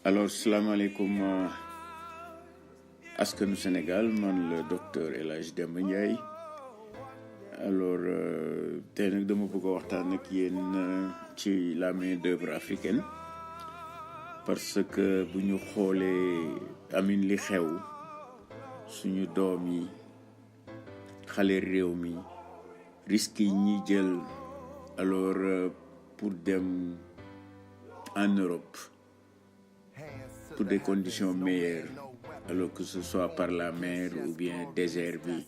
Alors salaamaaleykum askanu Sénégal man le docteur El Hadj Demba Ndiaye alors tey nag dama bëgg a waxtaan ak yéen ci la main d'œuvre africaine parce que bu ñu xoolee amin li xew suñu doom yi xale réew mi risques yi ñuy jël alors pour dem en Europe pour des conditions meilleures alors que ce soit par la mer ou bien désert bi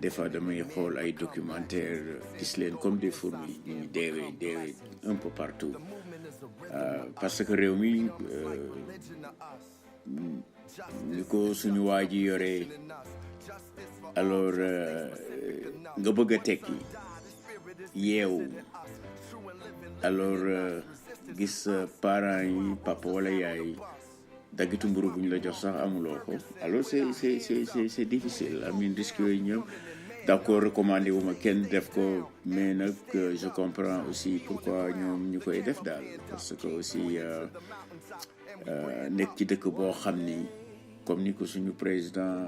des fois damay xool ay documentaires gis leen comme des fourmis ñuy deewee un peu partout parce que réew mi ni ko suñu waa ji yoree alors nga bëgg a tekki yeewu alors gis parents yi papa wala yaay daggitu mburu bu ñu la jox sax amuloo ko alors c'est difficile amin risque yooyu ñëpp d'accord recommandé wu ma kenn def ko mais nag je comprends aussi pourquoi ñoom ñu koy def daal parce que aussi nekk ci dëkk boo xam ni comme ni ko suñu président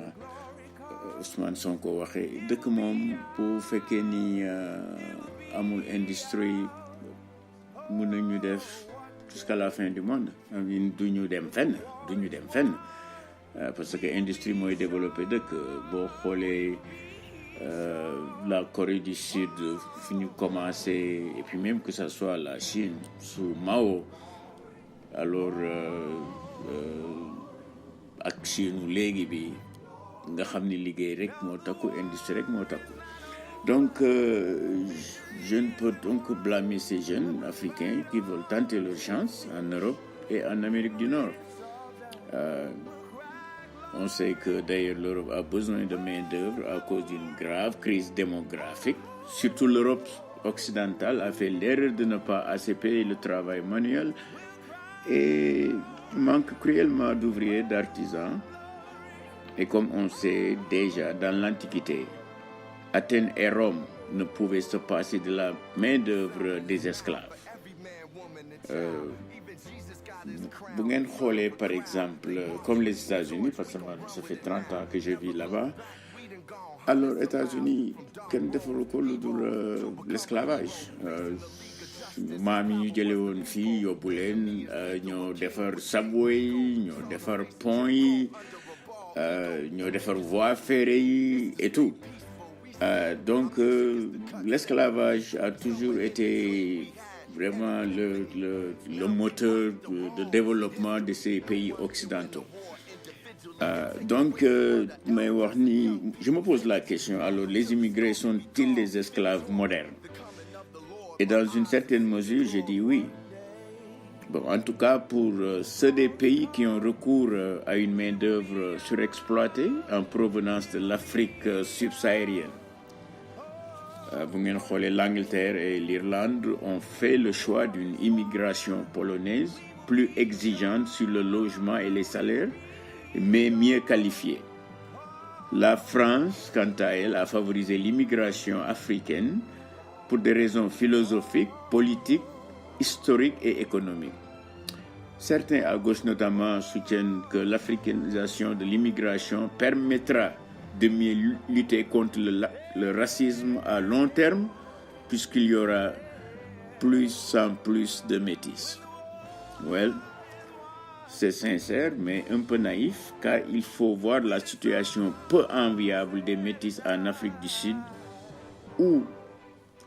Ousmane Sonko waxee dëkk moom bu fekkee ni amul industrie mun nañu def jusqu'à la fin du monde amin du ñu dem fenn parce que industrie mooy développé dëkk boo xoolee la Corée du Sud fi ñu commencé et puis même que ça soit la Chine sous Mao alors ak Chine léegi bi nga xam ni liggéey rek moo takku industrie rek moo takku donc je ne peux donc blâmer ces jeunes africains qui veulent tenter leur chance en Europe et en Amérique du Nord. On sait que d'ailleurs l'Europe a besoin de main-d'œuvre à cause d'une grave crise démographique. Surtout l'Europe occidentale a fait l'erreur de ne pas assez payer le travail manuel et manque cruellement d'ouvriers, d'artisans. Et comme on sait déjà dans l'Antiquité, Athènes et Rome ne pouvaient se passer de la main-d'œuvre des esclaves. Bu ngeen xoolee par exemple comme les États-Unis parce que man ça fait 30 ans que je vis là-bas alors États-Unis kenn defaru ko lu dul l'esclavage maam yi ñu jële woon fii yóbbu leen ñoo defar subway ñoo defar pont yi ñoo defar voies ferrées yi et tout donc l'esclavage a toujours été vraiment le moteur de développement de ces pays occidentaux. Donc, mais je me pose la question, alors les immigrés sont-ils des esclaves modernes? Et dans une certaine mesure, je dis oui. Bon, en tout cas, pour ceux des pays qui ont recours à une main-d'œuvre surexploitée en provenance de l'Afrique subsaharienne, bu ngeen xoolee l'Angleterre et l'Irlande ont fait le choix d'une immigration polonaise plus exigeante sur le logement et les salaires, mais mieux qualifiée. La France, quant à elle, a favorisé l'immigration africaine pour des raisons philosophiques, politiques, historiques et économiques. Certains à gauche notamment soutiennent que l'africanisation de l'immigration permettra de mieux lutter contre le racisme à long terme, puisqu'il y aura plus en plus de métis. Well, c'est sincère, mais un peu naïf, car il faut voir la situation peu enviable des métis en Afrique du Sud ou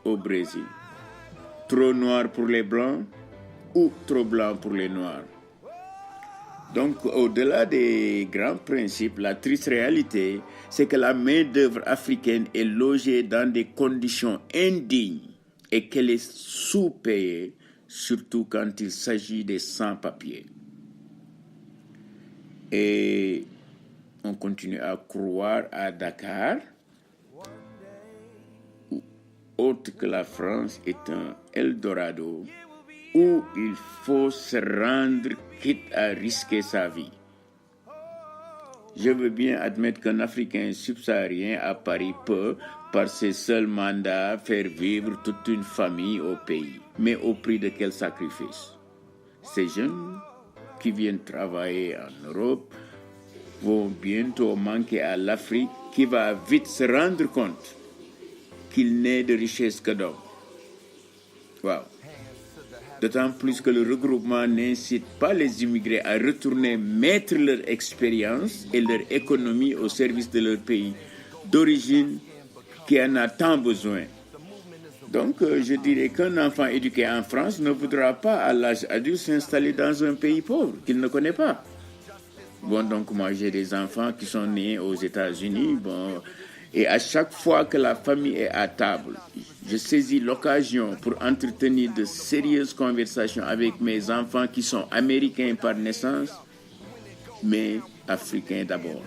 au Brésil. Trop noir pour les Blancs ou trop blanc pour les Noirs. Donc, au-delà des grands principes, la triste réalité, c'est que la main-d'œuvre africaine est logée dans des conditions indignes et qu'elle est sous-payée, surtout quand il s'agit des sans-papiers. Et on continue à croire à Dakar, autre que la France est un Eldorado, où il faut se rendre quitte à risquer sa vie. Je veux bien admettre qu'un Africain subsaharien à Paris peut, par ses seuls mandats, faire vivre toute une famille au pays. Mais au prix de quel sacrifice? ces jeunes qui viennent travailler en Europe vont bientôt manquer à l'Afrique, qui va vite se rendre compte qu'il n'est de richesse que d'hommes. Wow. D'autant plus que le regroupement n'incite pas les immigrés à retourner mettre leur expérience et leur économie au service de leur pays d'origine qui en a tant besoin. Donc, je dirais qu'un enfant éduqué en France ne voudra pas, à l'âge adulte, s'installer dans un pays pauvre qu'il ne connaît pas. Bon, donc moi, j'ai des enfants qui sont nés aux États-Unis. Bon, et à chaque fois que la famille est à table, je saisis l'occasion pour entretenir de sérieuses conversations avec mes enfants qui sont américains par naissance, mais africains d'abord.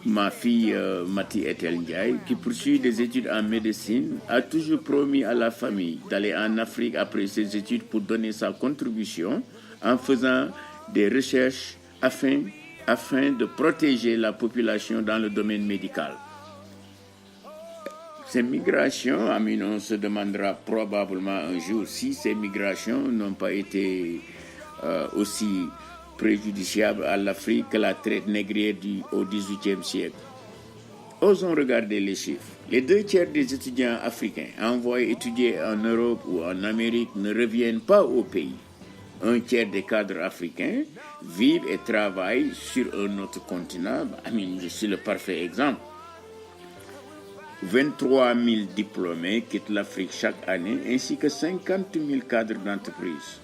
Ma fille Mati Ethel Ndiaye, qui poursuit des études en médecine, a toujours promis à la famille d'aller en Afrique après ses études pour donner sa contribution en faisant des recherches afin de protéger la population dans le domaine médical. Ces migrations, on se demandera probablement un jour si ces migrations n'ont pas été aussi préjudiciable à l'Afrique que la traite négrière au XVIIIe siècle. Osons regarder les chiffres. Les 2/3 des étudiants africains envoyés étudier en Europe ou en Amérique ne reviennent pas au pays. 1/3 des cadres africains vivent et travaillent sur un autre continent. Je suis le parfait exemple. 23 000 diplômés quittent l'Afrique chaque année, ainsi que 50 000 cadres d'entreprise.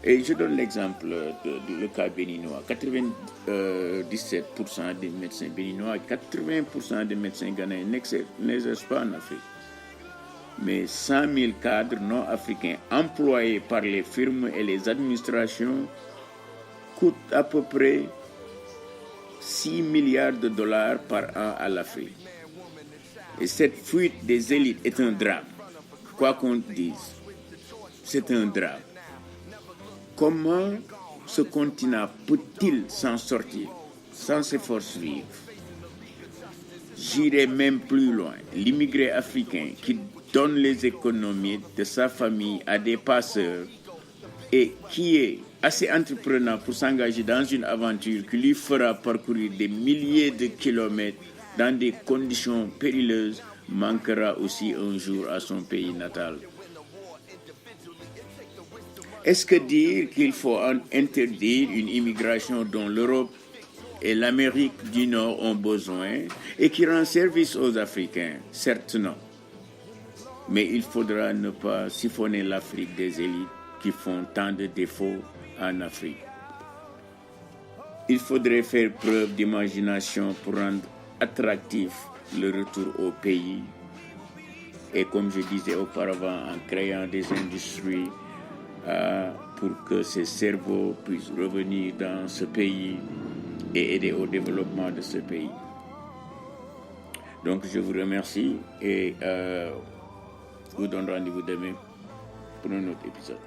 Et je donne l'exemple le cas béninois. 97% des médecins béninois, 80% des médecins ghanéens n'exercent pas en Afrique. Mais 100 000 cadres non africains employés par les firmes et les administrations coûtent à peu près 6 milliards de dollars par an à l'Afrique. Et cette fuite des élites est un drame. Quoi qu'on dise, c'est un drame. Comment ce continent peut-il s'en sortir sans ses forces vives? J'irai même plus loin. L'immigré africain qui donne les économies de sa famille à des passeurs et qui est assez entreprenant pour s'engager dans une aventure qui lui fera parcourir des milliers de kilomètres dans des conditions périlleuses manquera aussi un jour à son pays natal. Est-ce que dire qu'il faut interdire une immigration dont l'Europe et l'Amérique du Nord ont besoin et qui rend service aux Africains? Certes non. Mais il faudra ne pas siphonner l'Afrique des élites qui font tant de défauts en Afrique. Il faudrait faire preuve d'imagination pour rendre attractif le retour au pays et, comme je disais auparavant, en créant des industries pour que ces cerveaux puissent revenir dans ce pays et aider au développement de ce pays. Donc je vous remercie et vous donne rendez-vous demain pour un autre épisode.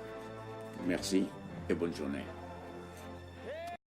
Merci et bonne journée.